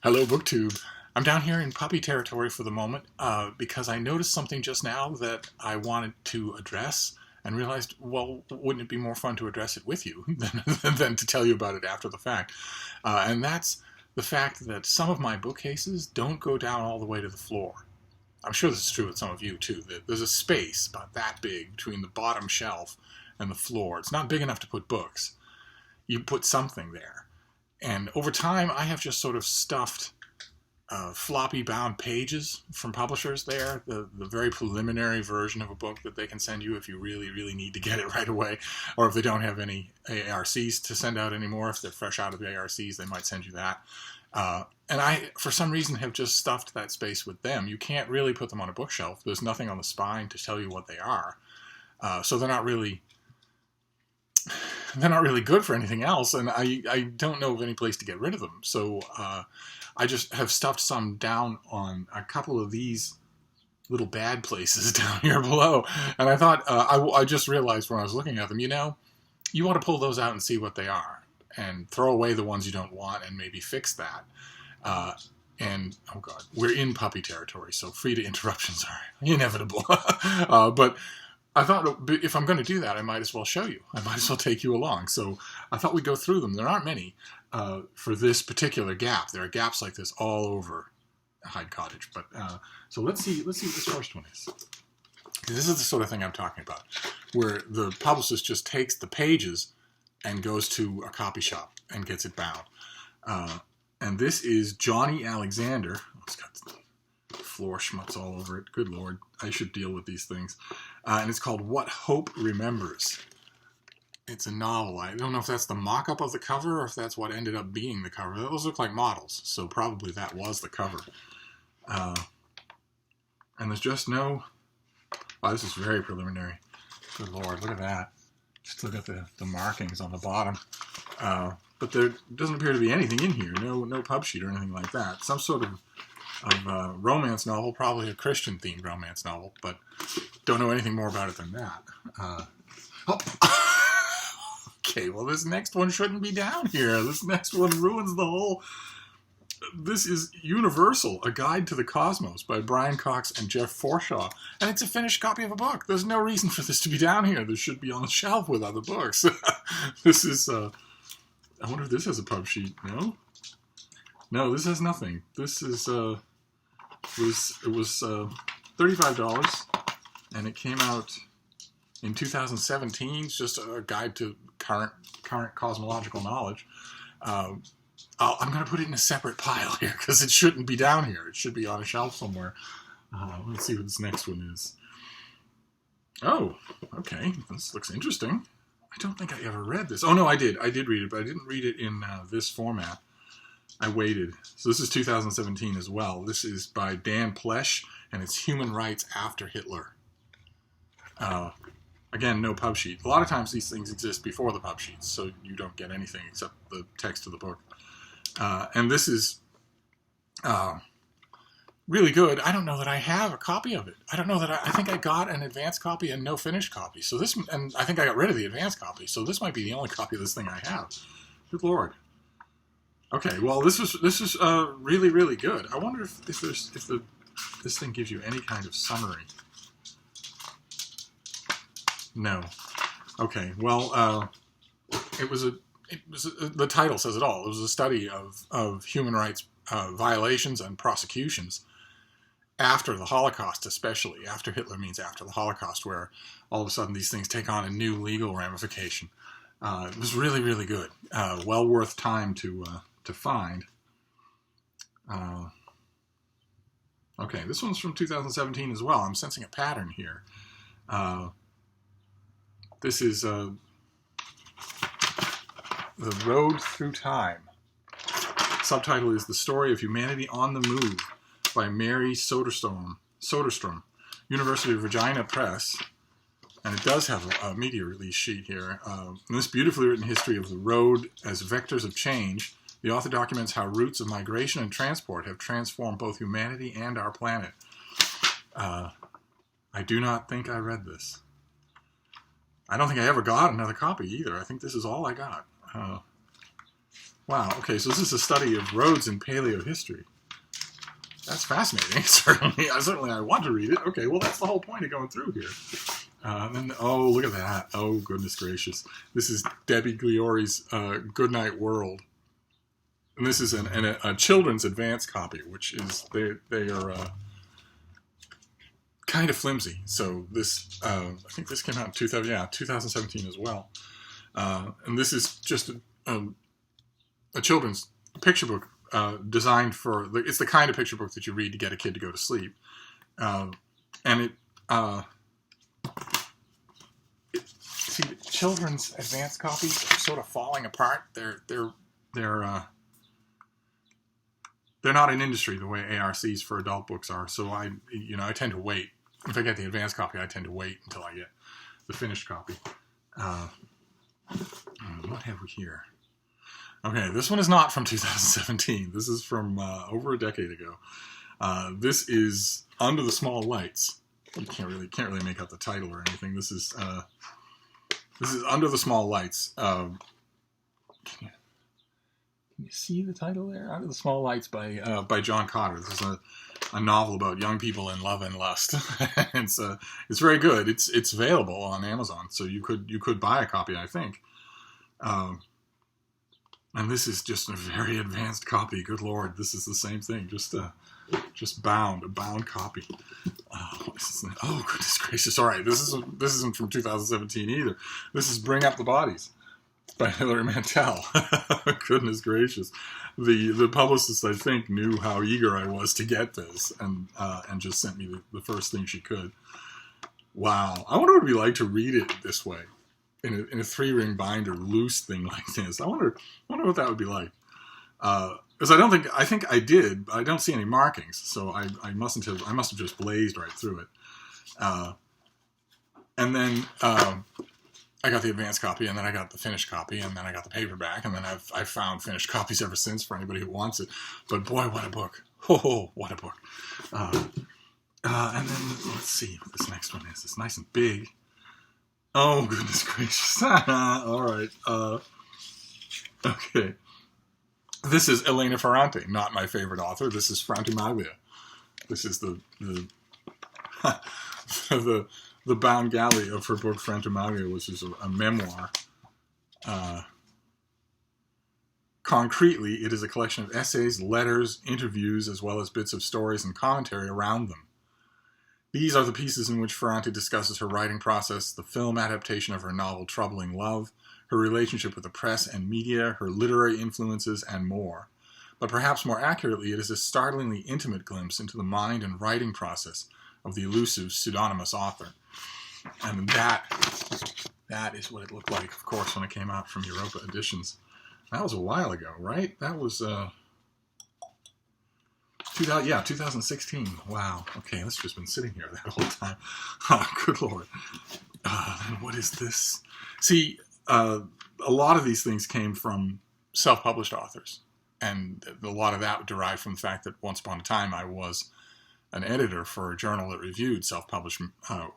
Hello, BookTube. I'm down here in puppy territory for the moment because I noticed something just now that I wanted to address and realized, well, wouldn't it be more fun to address it with you than to tell you about it after the fact? And that's the fact that some of my bookcases don't go down all the way to the floor. I'm sure this is true with some of you, too. There's a space about that big between the bottom shelf and the floor. It's not big enough to put books. You put something there. And over time, I have just sort of stuffed floppy bound pages from publishers there, the very preliminary version of a book that they can send you if you really, really need to get it right away, or if they don't have any ARCs to send out anymore. If they're fresh out of the ARCs, they might send you that. And I, for some reason, have just stuffed that space with them. You can't really put them on a bookshelf. There's nothing on the spine to tell you what they are. So they're not really good for anything else, and I don't know of any place to get rid of them. So I just have stuffed some down on a couple of these little bad places down here below. And I thought, I just realized when I was looking at them, you want to pull those out and see what they are, and throw away the ones you don't want and maybe fix that. And, oh God, we're in puppy territory, so free to interruptions are inevitable. But I thought if I'm going to do that, I might as well show you. I might as well take you along. So I thought we'd go through them. There aren't many for this particular gap. There are gaps like this all over Hyde Cottage. But so let's see what this first one is. This is the sort of thing I'm talking about, where the publicist just takes the pages and goes to a copy shop and gets it bound. And this is Johnny Alexander. Oh, it's got floor schmutz all over it. Good Lord, I should deal with these things. And it's called What Hope Remembers. It's a novel. I don't know if that's the mock-up of the cover or if that's what ended up being the cover. Those look like models, so probably that was the cover. And there's just no... Wow, this is very preliminary. Good Lord, look at that. Just look at the markings on the bottom. But there doesn't appear to be anything in here. No pub sheet or anything like that. Some sort of romance novel, probably a Christian-themed romance novel, but don't know anything more about it than that. Okay, well, this next one shouldn't be down here. This next one ruins the whole... This is Universal, A Guide to the Cosmos by Brian Cox and Jeff Forshaw, and it's a finished copy of a book. There's no reason for this to be down here. This should be on the shelf with other books. This is... I wonder if this has a pub sheet. No? No, this has nothing. This is... It was $35, and it came out in 2017. It's just a guide to current cosmological knowledge. I'm going to put it in a separate pile here because it shouldn't be down here. It should be on a shelf somewhere. Let's see what this next one is. Oh, okay. This looks interesting. I don't think I ever read this. Oh, no, I did. I did read it, but I didn't read it in this format. I waited. So this is 2017 as well. This is by Dan Plesch, and it's Human Rights After Hitler. Again, no pub sheet. A lot of times these things exist before the pub sheets, so you don't get anything except the text of the book. And this is really good. I don't know that I have a copy of it. I don't know that I think I got an advanced copy and no finished copy. So this, and I think I got rid of the advanced copy. So this might be the only copy of this thing I have. Good Lord. Okay, well, this is really, really good. I wonder if this thing gives you any kind of summary. No. Okay, well, the title says it all. It was a study of human rights violations and prosecutions after the Holocaust, especially. After Hitler means after the Holocaust, where all of a sudden these things take on a new legal ramification. It was really, really good. Well worth time to find. Okay, this one's from 2017 as well. I'm sensing a pattern here. This is The Road Through Time. Subtitle is The Story of Humanity on the Move by Mary Soderstrom, University of Regina Press. And it does have a media release sheet here. In this beautifully written history of the road as vectors of change, the author documents how routes of migration and transport have transformed both humanity and our planet. I do not think I read this. I don't think I ever got another copy either. I think this is all I got. Wow, okay, so this is a study of roads in paleohistory. That's fascinating. Certainly I want to read it. Okay, well, that's the whole point of going through here. Then, oh, look at that. Oh, goodness gracious. This is Debbie Gliori's Goodnight World. And this is a children's advance copy, which is, they are kind of flimsy. So this, I think this came out in 2017 as well. And this is just a children's picture book designed for, it's the kind of picture book that you read to get a kid to go to sleep. And see, children's advanced copies are sort of falling apart. They're not an industry the way ARCs for adult books are. So I tend to wait. If I get the advanced copy, I tend to wait until I get the finished copy. What have we here? Okay, this one is not from 2017. This is from over a decade ago. This is Under the Small Lights. You can't really make out the title or anything. This is Under the Small Lights. Can you see the title there? Under the Small Lights by John Cotter. This is a novel about young people in love and lust. It's very good. It's available on Amazon, so you could buy a copy, I think. And this is just a very advanced copy. Good Lord, this is the same thing. Just a bound copy. Oh, goodness gracious! All right, this isn't from 2017 either. This is Bring Up the Bodies by Hilary Mantel. Goodness gracious! The publicist, I think, knew how eager I was to get this, and just sent me the first thing she could. Wow, I wonder what it'd be like to read it this way. In a 3-ring binder, loose thing like this. I wonder what that would be like. Because I think I did, but I don't see any markings, so I must have just blazed right through it. And then I got the advanced copy, and then I got the finished copy, and then I got the paperback, and then I've found finished copies ever since for anybody who wants it. But boy, what a book! Oh, what a book! And then let's see what this next one is. It's nice and big. Oh, goodness gracious. All right. Okay. This is Elena Ferrante, not my favorite author. This is Frantumaglia. This is the bound galley of her book Frantumaglia, which is a memoir. Concretely, it is a collection of essays, letters, interviews, as well as bits of stories and commentary around them. These are the pieces in which Ferrante discusses her writing process, the film adaptation of her novel Troubling Love, her relationship with the press and media, her literary influences, and more. But perhaps more accurately, it is a startlingly intimate glimpse into the mind and writing process of the elusive pseudonymous author. And that is what it looked like, of course, when it came out from Europa Editions. That was a while ago, right? That was 2016. Wow. Okay, that's just been sitting here that whole time. Good Lord. Then what is this? See, a lot of these things came from self-published authors. And a lot of that derived from the fact that once upon a time I was an editor for a journal that reviewed self-published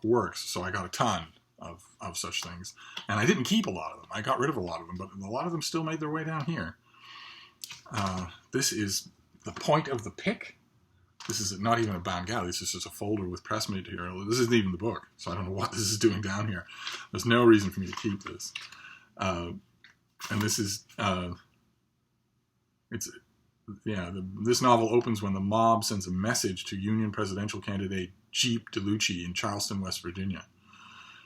works. So I got a ton of such things. And I didn't keep a lot of them. I got rid of a lot of them, but a lot of them still made their way down here. This is The Point of the Pick. This is not even a bound galley. This is just a folder with press material. This isn't even the book, so I don't know what this is doing down here. There's no reason for me to keep this. And this is... this novel opens when the mob sends a message to Union presidential candidate Jeep DeLucci in Charleston, West Virginia.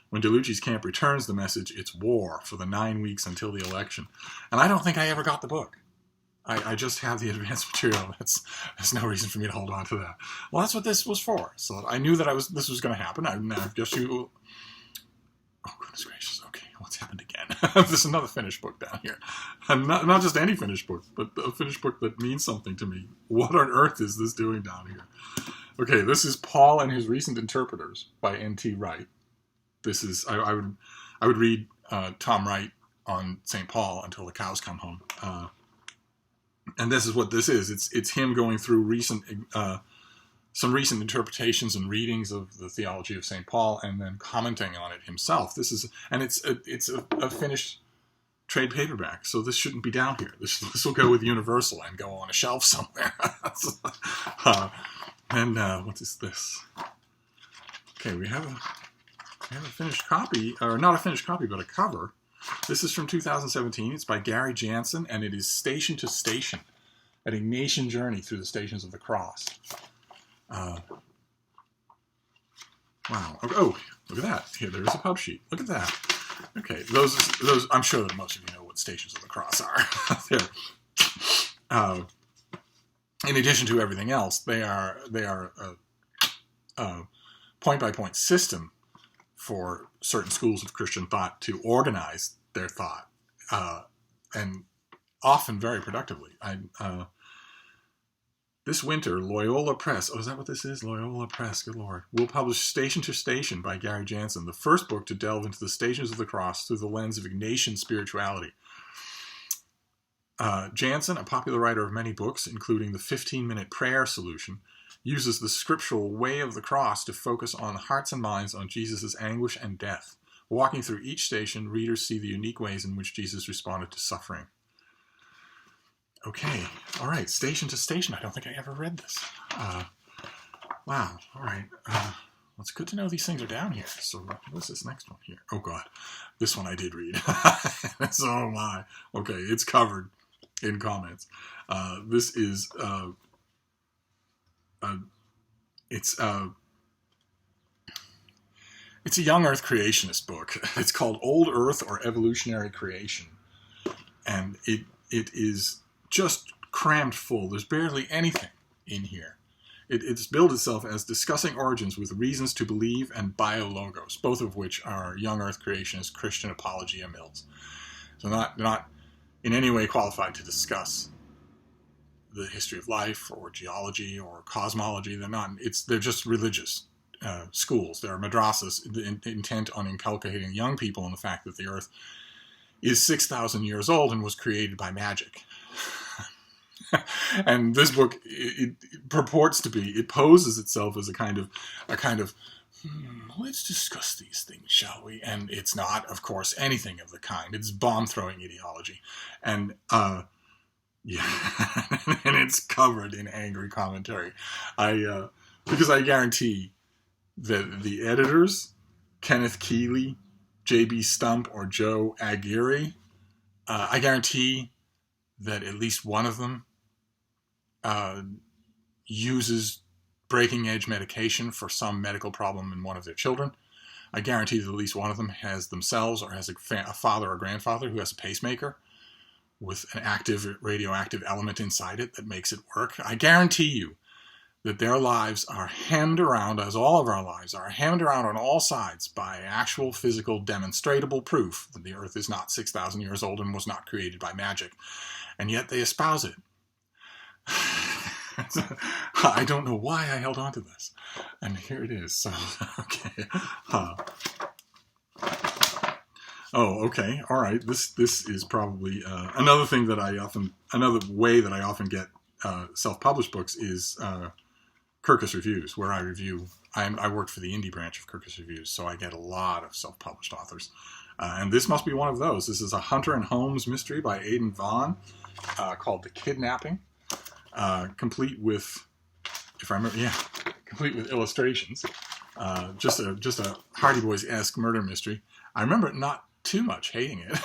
When DeLucci's camp returns the message, it's war for the 9 weeks until the election. And I don't think I ever got the book. I just have the advanced material. There's no reason for me to hold on to that. Well, that's what this was for. So I knew that this was going to happen. Oh, goodness gracious. Okay, what's happened again? There's another finished book down here. And not just any finished book, but a finished book that means something to me. What on earth is this doing down here? Okay, this is Paul and His Recent Interpreters by N.T. Wright. This is, I would read Tom Wright on St. Paul until the cows come home. And this is what this is. It's him going through some recent interpretations and readings of the theology of St. Paul, and then commenting on it himself. It's a finished trade paperback, so this shouldn't be down here. This will go with Universal and go on a shelf somewhere. What is this? Okay, we have a finished copy, or not a finished copy, but a cover. This is from 2017. It's by Gary Jansen, and it is Station to Station, at a nation journey through the stations of the cross. Wow. Oh, look at that. Here, there is a pub sheet. Look at that. Okay, those. I'm sure that most of you know what stations of the cross are. In addition to everything else, they are a point-by-point system for certain schools of Christian thought to organize their thought, and often very productively. This winter, Loyola Press, is that what this is? Loyola Press, good Lord, will publish Station to Station by Gary Jansen, the first book to delve into the stations of the cross through the lens of Ignatian spirituality. Jansen, a popular writer of many books, including the 15-minute prayer solution, uses the scriptural way of the cross to focus on the hearts and minds on Jesus' anguish and death. Walking through each station, readers see the unique ways in which Jesus responded to suffering. Okay, all right, Station to Station. I don't think I ever read this. Wow, all right. Well, it's good to know these things are down here. So what's this next one here? Oh, God. This one I did read. Oh, my. Okay, it's covered in comments. This is... It's a young Earth creationist book. It's called Old Earth or Evolutionary Creation. And it is just crammed full. There's barely anything in here. It's billed itself as Discussing Origins with Reasons to Believe and Biologos, both of which are young Earth creationist Christian apologia mills. So they're not in any way qualified to discuss the history of life or geology or cosmology. They're just religious schools. They're madrasas intent on inculcating young people in the fact that the Earth is 6,000 years old and was created by magic. And this book, it purports to be, it poses itself as a kind of let's discuss these things, shall we? And it's not, of course, anything of the kind. It's bomb-throwing ideology. And, yeah, and it's covered in angry commentary. Because I guarantee that the editors, Kenneth Keeley, J.B. Stump, or Joe Aguirre, I guarantee that at least one of them uses breaking-edge medication for some medical problem in one of their children. I guarantee that at least one of them has themselves or has a father or grandfather who has a pacemaker with an active radioactive element inside it that makes it work. I guarantee you that their lives are hemmed around, as all of our lives are, hemmed around on all sides by actual physical demonstrable proof that the Earth is not 6,000 years old and was not created by magic. And yet they espouse it. I don't know why I held on to this. And here it is. So, okay. Oh, okay. All right. This is probably another way that I often get self-published books is Kirkus Reviews, where I review. I worked for the indie branch of Kirkus Reviews, so I get a lot of self-published authors. And this must be one of those. This is a Hunter and Holmes mystery by Aidan Vaughn called The Kidnapping, complete with, if I remember, complete with illustrations. Just a Hardy Boys-esque murder mystery. I remember not too much hating it.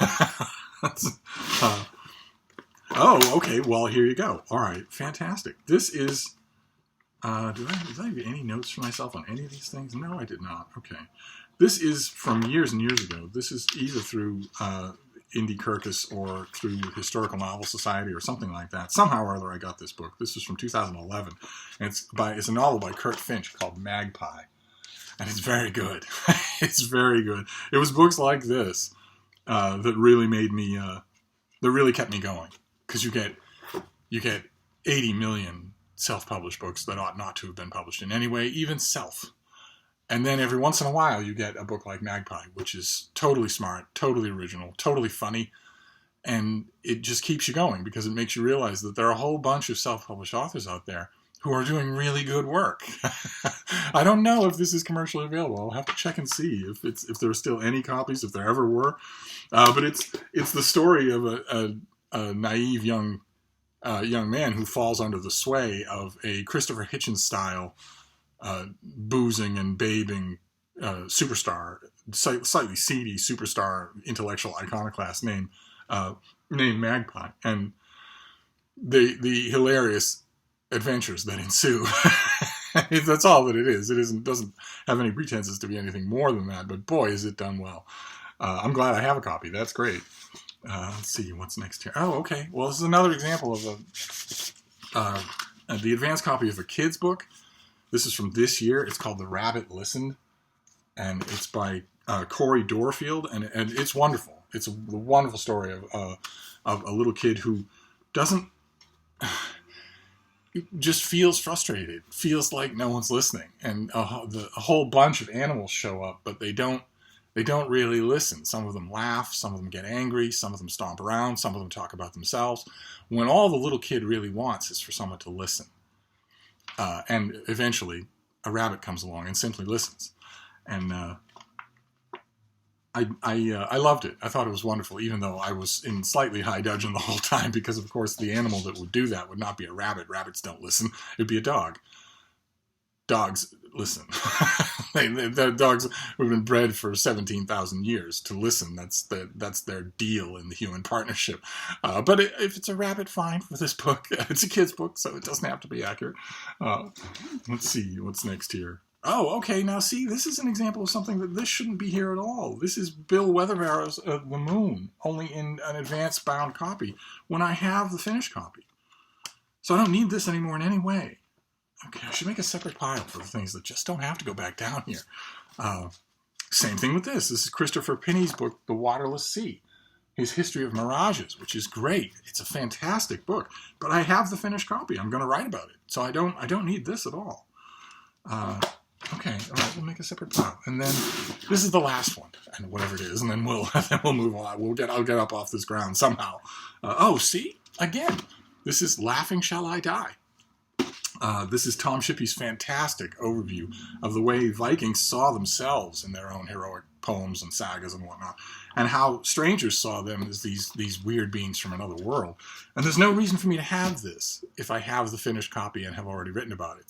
Oh, okay. Well, here you go. All right. Fantastic. This is... did I get any notes for myself on any of these things? No, I did not. Okay. This is from years and years ago. This is either through Indie Kirkus or through Historical Novel Society or something like that. Somehow or other I got this book. This is from 2011. And it's a novel by Curt Finch called Magpie. And it's very good. It's very good. It was books like this that really made me... that really kept me going. Because you get 80 million self-published books that ought not to have been published in any way, even self. And then every once in a while you get a book like Magpie, which is totally smart, totally original, totally funny, and it just keeps you going because it makes you realize that there are a whole bunch of self-published authors out there who are doing really good work. I don't know if this is commercially available. I'll have to check and see if there are still any copies, if there ever were. But it's the story of a naive young man who falls under the sway of a Christopher Hitchens style boozing and babing superstar, slightly seedy superstar, intellectual iconoclast named Magpie, and the hilarious adventures that ensue. That's all that it is. It doesn't have any pretenses to be anything more than that, but boy, is it done well. I'm glad I have a copy. That's great. Let's see what's next here. Oh, okay. Well, this is another example of the advanced copy of a kid's book. This is from this year. It's called The Rabbit Listened, and it's by Corey Dorfield, and it's wonderful. It's a wonderful story of a little kid who doesn't just feels frustrated, feels like no one's listening, and a whole bunch of animals show up, but they don't really listen. Some of them laugh, some of them get angry, some of them stomp around, some of them talk about themselves, when all the little kid really wants is for someone to listen. And eventually a rabbit comes along and simply listens. And I loved it. I thought it was wonderful, even though I was in slightly high dudgeon the whole time, because of course the animal that would do that would not be a rabbit. Rabbits don't listen. It'd be a dog. Dogs listen. The dogs have been bred for 17,000 years to listen. That's their deal in the human partnership. But if it's a rabbit, fine for this book. It's a kid's book, so it doesn't have to be accurate. Let's see what's next here. Oh, okay. Now, see, this is an example of something that this shouldn't be here at all. This is Bill Weatherbarrow's The Moon, only in an advanced bound copy, when I have the finished copy. So I don't need this anymore in any way. Okay, I should make a separate pile for the things that just don't have to go back down here. Same thing with this. This is Christopher Pinney's book, The Waterless Sea, his history of mirages, which is great. It's a fantastic book, but I have the finished copy. I'm going to write about it, so I don't need this at all. Okay, all right, we'll make a separate pile, and then this is the last one, and whatever it is, and then we'll move on. I'll get up off this ground somehow. Oh, see, again, this is Laughing Shall I Die. This is Tom Shippey's fantastic overview of the way Vikings saw themselves in their own heroic poems and sagas and whatnot, and how strangers saw them as these weird beings from another world. And there's no reason for me to have this if I have the finished copy and have already written about it.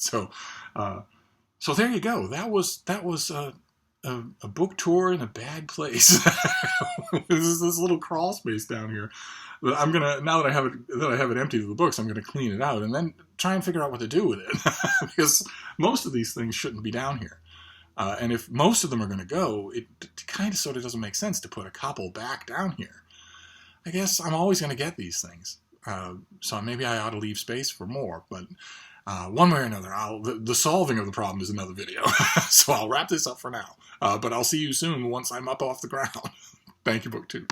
So there you go. That was a book tour in a bad place. This little crawl space down here. I'm gonna, now that I have it empty of the books, I'm gonna clean it out and then try and figure out what to do with it, because most of these things shouldn't be down here. And if most of them are gonna go, it kind of sort of doesn't make sense to put a couple back down here. I guess I'm always gonna get these things, so maybe I ought to leave space for more. But one way or another, the solving of the problem is another video. So I'll wrap this up for now. But I'll see you soon once I'm up off the ground. Thank you, BookTube.